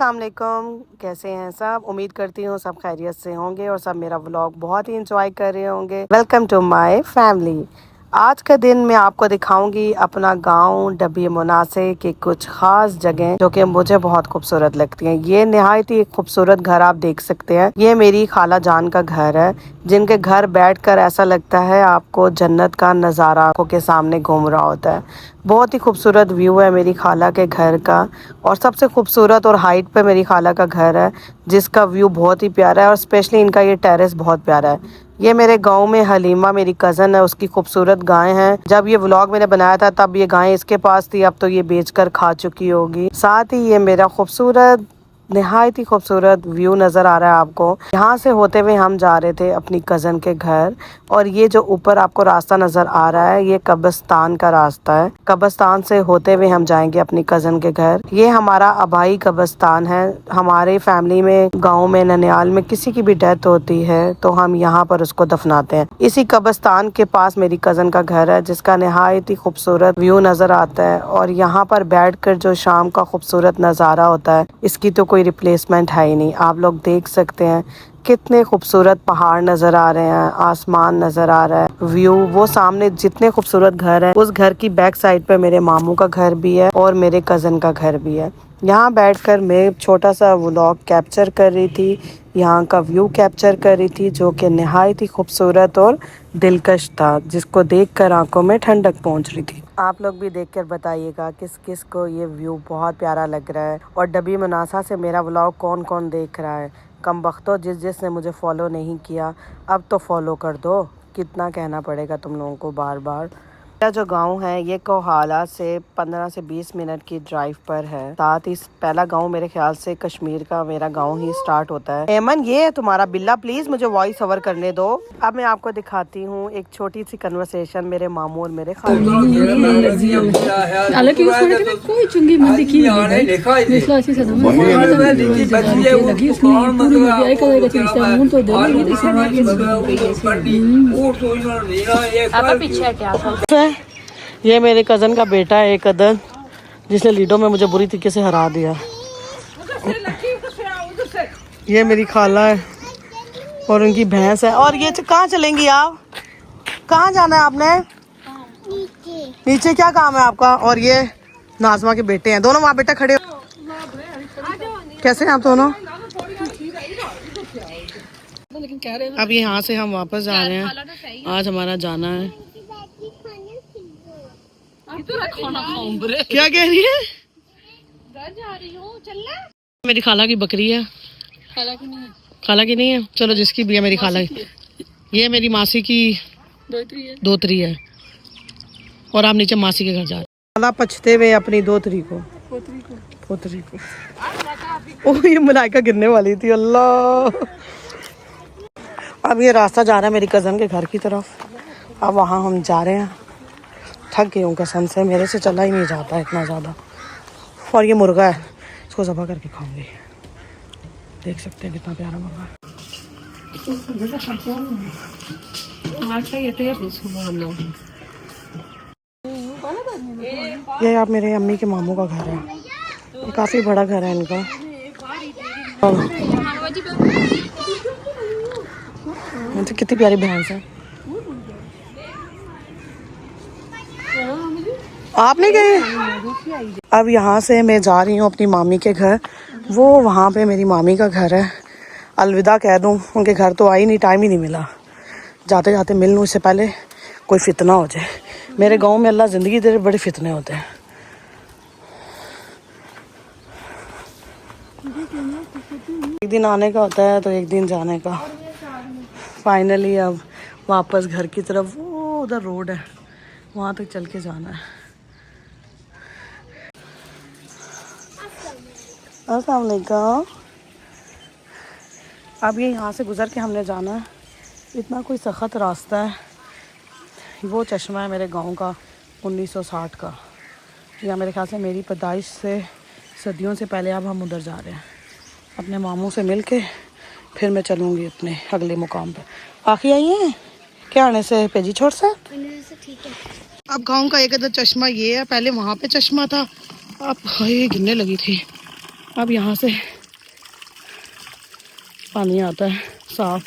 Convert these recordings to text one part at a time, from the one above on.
अस्सलाम वालेकुम, कैसे हैं सब। उम्मीद करती हूँ सब खैरियत से होंगे और सब मेरा व्लॉग बहुत ही इंजॉय कर रहे होंगे। Welcome to my family. आज का दिन मैं आपको दिखाऊंगी अपना गांव डब्बी मुनासे की कुछ खास जगह जो कि मुझे बहुत खूबसूरत लगती हैं। ये नहायत ही खूबसूरत घर आप देख सकते हैं। ये मेरी खाला जान का घर है, जिनके घर बैठकर ऐसा लगता है आपको जन्नत का नज़ारा आंखों के सामने घूम रहा होता है। बहुत ही खूबसूरत व्यू है मेरी खाला के घर का, और सबसे खूबसूरत और हाइट पे मेरी खाला का घर है, जिसका व्यू बहुत ही प्यारा है। और स्पेशली इनका ये टेरेस बहुत प्यारा है। ये मेरे गांव में हलीमा मेरी कज़न है, उसकी खूबसूरत गायें हैं। जब ये व्लॉग मैंने बनाया था तब ये गायें इसके पास थी, अब तो ये बेचकर खा चुकी होगी। साथ ही ये मेरा खूबसूरत निहायत ही खूबसूरत व्यू नज़र आ रहा है आपको। यहाँ से होते हुए हम जा रहे थे अपनी कज़न के घर, और ये जो ऊपर आपको रास्ता नज़र आ रहा है ये कब्रिस्तान का रास्ता है। कब्रिस्तान से होते हुए हम जाएंगे अपनी कज़न के घर। ये हमारा आबाई कब्रिस्तान है। हमारे फैमिली में गाँव में ननियाल में किसी की भी डेथ होती है तो हम यहाँ पर उसको दफनाते हैं। इसी कब्रिस्तान के पास मेरी कज़न का घर है, जिसका निहायत ही खूबसूरत व्यू नज़र आता है। और यहाँ पर बैठकर जो शाम का खूबसूरत नज़ारा होता है, इसकी तो कोई रिप्लेसमेंट है ही नहीं। आप लोग देख सकते हैं कितने खूबसूरत पहाड़ नज़र आ रहे हैं, आसमान नज़र आ रहा है, व्यू। वो सामने जितने खूबसूरत घर है, उस घर की बैक साइड पे मेरे मामू का घर भी है और मेरे कज़न का घर भी है। यहाँ बैठकर मैं छोटा सा व्लॉग कैप्चर कर रही थी, यहाँ का व्यू कैप्चर कर रही थी, जो कि निहायत ही खूबसूरत और दिलकश था, जिसको देखकर आंखों में ठंडक पहुँच रही थी। आप लोग भी देखकर बताइएगा किस किस को ये व्यू बहुत प्यारा लग रहा है। और डब्बी मुनासा से मेरा व्लॉग कौन कौन देख रहा है। कम बख्तो जिसने मुझे फॉलो नहीं किया, अब तो फॉलो कर दो। कितना कहना पड़ेगा तुम लोगों को बार बार। मेरा जो गांव है ये कोहाला से 15 से 20 मिनट की ड्राइव पर है। साथ ही पहला गांव मेरे ख्याल से कश्मीर का मेरा गांव ही स्टार्ट होता है। एमन, ये है तुम्हारा बिल्ला, प्लीज मुझे वॉइस ओवर करने दो। अब मैं आपको दिखाती हूँ एक छोटी सी कन्वर्सेशन मेरे मामू और मेरे पीछे। ये मेरे कज़न का बेटा है एक अदन, जिसने लीडो में मुझे बुरी तरीके से हरा दिया। ये मेरी खाला है और उनकी भैंस है। और ये कहाँ चलेंगी आप? कहाँ जाना है आपने? नीचे क्या काम है आपका? और ये नाजमा के बेटे हैं, दोनों माँ बेटा खड़े। कैसे हैं आप दोनों? अब यहाँ से हम वापस जा रहे हैं। आज हमारा जाना है। क्या कह रही है? घर जा रही हूँ, चलना। मेरी खाला की बकरी है। खाला की नहीं है। खाला की नहीं है, चलो जिसकी भी है मेरी खाला की। ये मेरी मासी की दोतरी है। और आप नीचे मासी के घर जा रहे हैं। खाला पछते हुए अपनी दोतरी को पोतरी को। ओह, ये मलाइका गिरने वाली थी। अल्लाह। अब ये रास्ता जा रहा है मेरी कज़न के घर की तरफ। अब वहाँ हम जा रहे हैं। थक गई हूँ कसम से, मेरे से चला ही नहीं जाता इतना ज़्यादा। और ये मुर्गा है, इसको ज़बह करके खाऊंगी। देख सकते हैं कितना प्यारा मुर्गा है। ये आप मेरे अम्मी के मामू का घर है। ये काफ़ी बड़ा घर है इनका। तो कितनी प्यारी भैंस है। आप नहीं गए? अब यहाँ से मैं जा रही हूँ अपनी मामी के घर। वो वहाँ पे मेरी मामी का घर है। अलविदा कह दूँ, उनके घर तो आई नहीं, टाइम ही नहीं मिला। जाते जाते मिल लूँ, इससे पहले कोई फितना हो जाए। मेरे गांव में अल्लाह ज़िंदगी दे बड़े फितने होते हैं। एक दिन आने का होता है तो एक दिन जाने का। फाइनली अब वापस घर की तरफ। वो उधर रोड है, वहाँ तक चल के जाना है। अस्सलाम वालेकुम। अब ये यहाँ से गुज़र के हमने जाना है। इतना कोई सख्त रास्ता है। वो चश्मा है मेरे गांव का 1960 का, या मेरे ख्याल से मेरी पैदाइश से सदियों से पहले। अब हम उधर जा रहे हैं अपने मामू से मिल के, फिर मैं चलूँगी अपने अगले मुकाम पे। आखिर आई हैं क्या आने से पेजी छोड़ से? ठीक है। अब गांव का एक अदर चश्मा ये है, पहले वहाँ पे चश्मा था, अब ये गिरने लगी थी। अब यहाँ से पानी आता है साफ।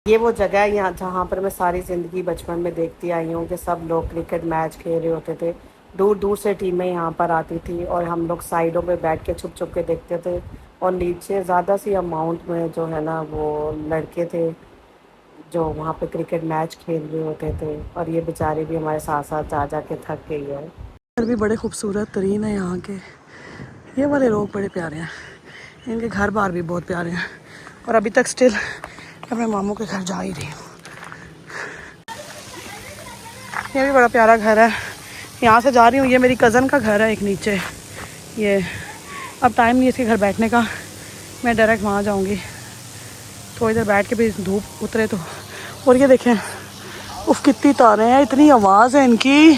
ये वो जगह है यहाँ जहाँ पर मैं सारी ज़िंदगी बचपन में देखती आई हूँ कि सब लोग क्रिकेट मैच खेल रहे होते थे। दूर दूर से टीमें यहाँ पर आती थी और हम लोग साइडों पे बैठ के छुप छुप के देखते थे। और नीचे ज़्यादा सी अमाउंट में जो है ना वो लड़के थे जो वहाँ पे क्रिकेट मैच खेल रहे होते थे। और ये बेचारे भी हमारे साथ साथ जा जा के थक गई है। घर भी बड़े खूबसूरत तरीन है यहाँ के। ये वाले लोग बड़े प्यारे हैं, इनके घर बार भी बहुत प्यारे हैं। और अभी तक स्टिल अपने मामू के घर जा ही रही हूँ। ये भी बड़ा प्यारा घर है, यहाँ से जा रही हूँ। ये मेरी कज़न का घर है एक नीचे। ये अब टाइम नहीं है इसके घर बैठने का, मैं डायरेक्ट वहाँ जाऊँगी। थोड़ी देर बैठ के भी धूप उतरे तो। और ये देखें, उफ कितनी तारें हैं, इतनी आवाज़ है इनकी।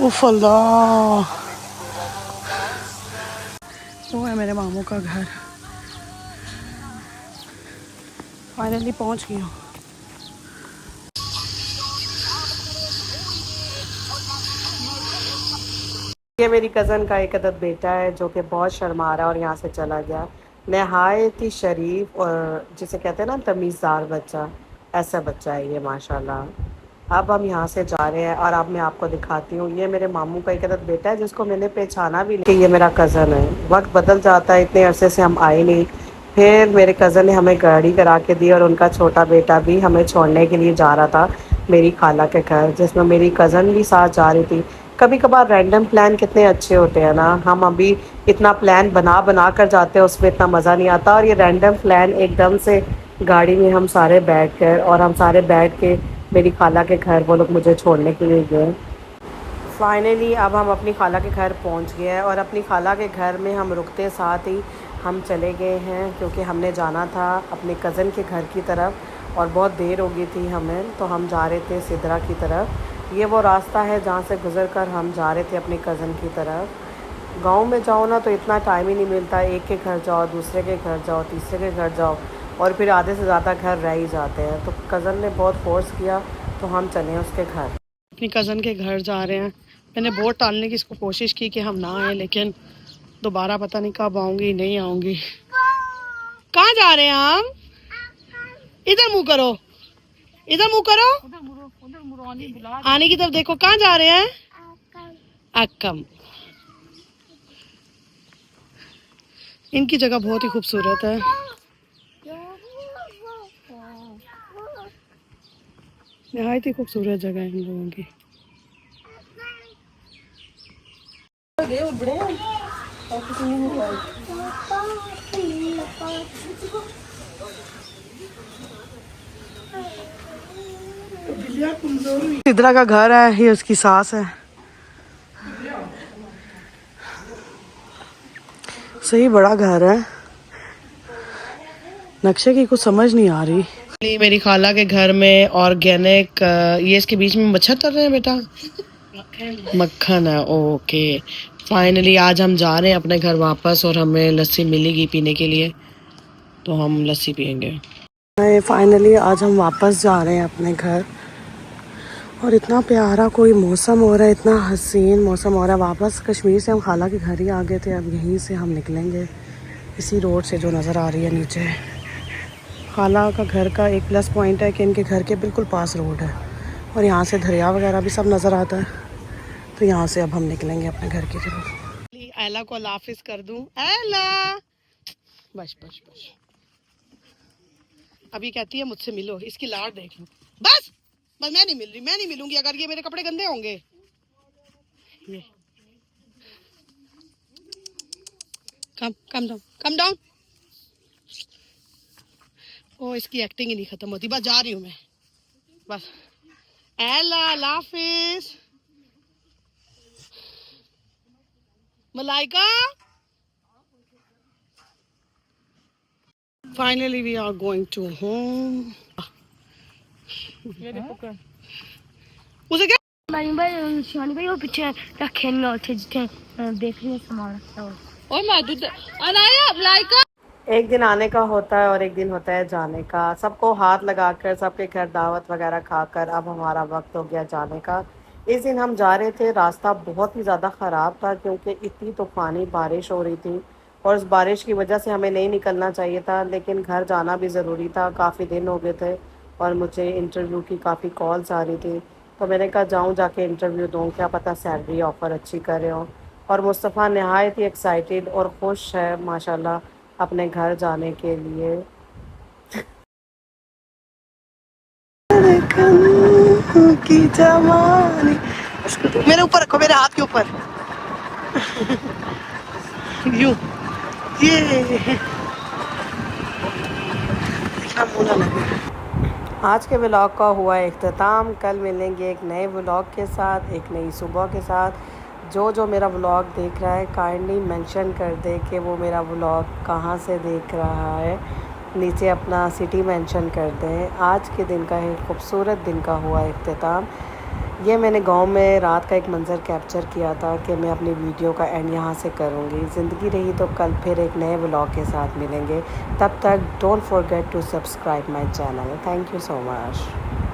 उफ अल्लाह। वो है मेरे मामू का घर। फाइनली पहुँच गई हूँ। ये मेरी कज़न का एक अदद बेटा है जो कि बहुत शर्मा रहा है और यहाँ से चला गया। नहायत ही शरीफ और जिसे कहते हैं ना तमीज़दार बच्चा, ऐसा बच्चा है ये माशाल्लाह। अब हम यहाँ से जा रहे हैं और अब मैं आपको दिखाती हूँ। ये मेरे मामू का एक अदद बेटा है जिसको मैंने पहचाना भी नहीं कि ये मेरा कज़न है। वक्त बदल जाता है, इतने अरसे से हम आए नहीं। फिर मेरे कज़न ने हमें गाड़ी करा के दी और उनका छोटा बेटा भी हमें छोड़ने के लिए जा रहा था मेरी खाला के घर, जिसमें मेरी कज़न भी साथ जा रही थी। कभी कभार रैंडम प्लान कितने अच्छे होते हैं ना। हम अभी इतना प्लान बना बना कर जाते हैं, उसमें इतना मज़ा नहीं आता। और ये रैंडम प्लान एकदम से गाड़ी में हम सारे बैठ कर और हम सारे बैठ के मेरी खाला के घर वो लोग मुझे छोड़ने के लिए गए। फाइनली अब हम अपनी खाला के घर पहुंच गए हैं और अपनी खाला के घर में हम रुकते साथ ही हम चले गए हैं क्योंकि हमने जाना था अपने कज़न के घर की तरफ और बहुत देर हो गई थी हमें, तो हम जा रहे थे सिदरा की तरफ। ये वो रास्ता है जहाँ से गुज़र कर हम जा रहे थे अपनी कज़न की तरफ। गांव में जाओ ना तो इतना टाइम ही नहीं मिलता, एक के घर जाओ, दूसरे के घर जाओ, तीसरे के घर जाओ और फिर आधे से ज़्यादा घर रह ही जाते हैं। तो कज़न ने बहुत फोर्स किया तो हम चले उसके घर। अपनी कज़न के घर जा रहे हैं। मैंने बहुत टालने की इसको कोशिश की कि हम ना आए, लेकिन दोबारा पता नहीं कब आऊँगी नहीं आऊँगी। कहाँ जा रहे हैं हम? इधर मुँह करो, इधर मुँह करो, आने की तरफ देखो। कहाँ जा रहे हैं? अक्कम। इनकी जगह बहुत ही खूबसूरत है। नहायत ही खूबसूरत जगह है इन लोगों की। सिद्रा का घर है, ये उसकी सास है। सही बड़ा घर है, नक्शे की कुछ समझ नहीं आ रही। मेरी खाला के घर में ऑर्गेनिक, ये इसके बीच में मच्छर तर रहे हैं बेटा, मक्खन है। ओके, फाइनली आज हम जा रहे हैं अपने घर वापस और हमें लस्सी मिलेगी पीने के लिए, तो हम लस्सी पियेंगे। फाइनली आज हम वापस जा रहे हैं अपने घर और इतना प्यारा कोई मौसम हो रहा है, इतना हसीन मौसम हो रहा है। वापस कश्मीर से हम खाला के घर ही आ गए थे, अब यहीं से हम निकलेंगे इसी रोड से जो नज़र आ रही है नीचे। खाला का घर का एक प्लस पॉइंट है कि इनके घर के बिल्कुल पास रोड है और यहाँ से दरिया वगैरह भी सब नज़र आता है। तो यहाँ से अब हम निकलेंगे अपने घर की तरफ। एला को हाफिज कर दूं। एला बस बस बस, अभी कहती है मुझसे मिलो, इसकी लाड देख लो। बस बस, मैं नहीं मिल रही, मैं नहीं मिलूंगी अगर ये मेरे कपड़े गंदे होंगे। ये कम डाउन। ओ, इसकी एक्टिंग ही नहीं खत्म होती। बस जा रही हूँ मैं, बस। एला हाफिज। Malaika. Finally we are going to home. उसे क्या? भाई शानी भाई वो पीछे रखे नहीं होते जितने देखने सामान रखता हो। ओए मधु अनाया लाइका एक दिन आने का होता है और एक दिन होता है जाने का। सबको हाथ लगाकर सबके घर दावत वगैरह खाकर अब हमारा वक्त हो गया जाने का। इस दिन हम जा रहे थे, रास्ता बहुत ही ज़्यादा ख़राब था क्योंकि इतनी तूफ़ानी बारिश हो रही थी और उस बारिश की वजह से हमें नहीं निकलना चाहिए था, लेकिन घर जाना भी ज़रूरी था। काफ़ी दिन हो गए थे और मुझे इंटरव्यू की काफ़ी कॉल्स आ रही थी, तो मैंने कहा जाऊँ जाके इंटरव्यू दूँ, क्या पता सैलरी ऑफ़र अच्छी करे हों। और मुस्तफ़ा नहायत ही एक्साइटेड और खुश है माशाल्लाह अपने घर जाने के लिए। की जवानी, मेरे ऊपर रखो, मेरे हाथ के ऊपर, यूं, ये इतना मुंह ना लगे। आज के व्लॉग का हुआ इख्तिताम। कल मिलेंगे एक नए व्लॉग के साथ, एक नई सुबह के साथ। जो जो मेरा व्लॉग देख रहा है काइंडली मेंशन कर दे कि वो मेरा व्लॉग कहाँ से देख रहा है, नीचे अपना सिटी मेंशन कर दें। आज के दिन का एक खूबसूरत दिन का हुआ इख्तिताम। ये मैंने गांव में रात का एक मंज़र कैप्चर किया था कि मैं अपनी वीडियो का एंड यहाँ से करूँगी। ज़िंदगी रही तो कल फिर एक नए व्लॉग के साथ मिलेंगे। तब तक don't forget to subscribe my channel. Thank you so much.